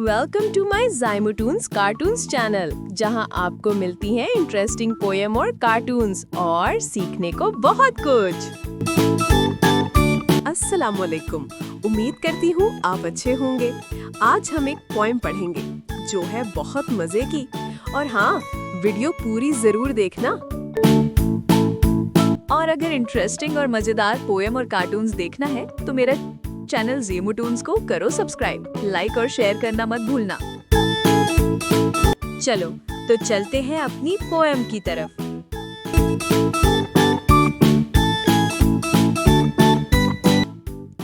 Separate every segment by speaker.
Speaker 1: Welcome to my zymotoons cartoons channel, जहां आपको मिलती हैं इंटरेस्टिंग पोएम और कार्टून्स और सीखने को बहुत कुछ। अस्सलाम वालेकुम, उम्मीद करती हूँ आप अच्छे होंगे। आज हम एक पोएम पढ़ेंगे जो है बहुत मजे की, और हाँ, वीडियो पूरी जरूर देखना। और अगर इंटरेस्टिंग और मजेदार पोएम और कार्टून्स देखना है तो मेरा चैनल ज़ाइमोटून्स को करो सब्सक्राइब, लाइक और शेयर करना मत भूलना। चलो तो चलते हैं अपनी पोएम की तरफ।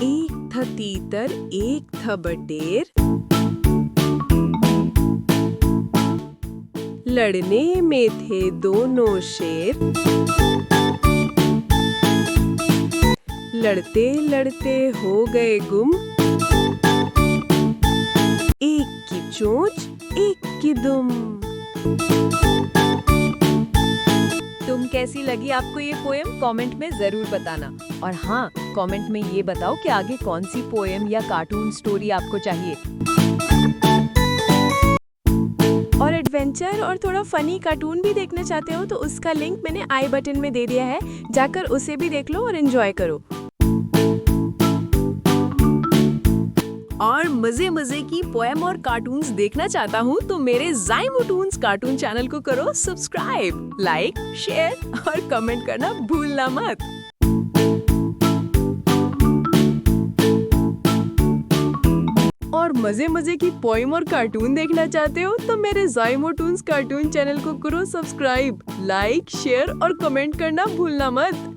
Speaker 1: एक था तीतर एक था बटेर, लड़ने में थे दोनों शेर। लड़ते लड़ते हो गए गुम, एक की चोंच एक की दुम। तुम कैसी लगी आपको ये पोएम कमेंट में जरूर बताना। और हाँ, कमेंट में ये बताओ कि आगे कौन सी पोएम या कार्टून स्टोरी आपको चाहिए। और एडवेंचर और थोड़ा फनी कार्टून भी देखना चाहते हो तो उसका लिंक मैंने आई बटन में दे दिया है, जाकर उसे भी देख लो और एंजॉय करो। और मजे की पोएम और कार्टून्स देखना चाहता हूँ तो मेरे ज़ाइमोटून्स कार्टून चैनल को करो सब्सक्राइब, लाइक, शेयर और कमेंट करना भूलना मत। और मजे की पोएम और कार्टून देखना चाहते हो तो मेरे ज़ाइमोटून्स कार्टून चैनल को करो सब्सक्राइब, लाइक, शेयर और कमेंट करना भूलना मत।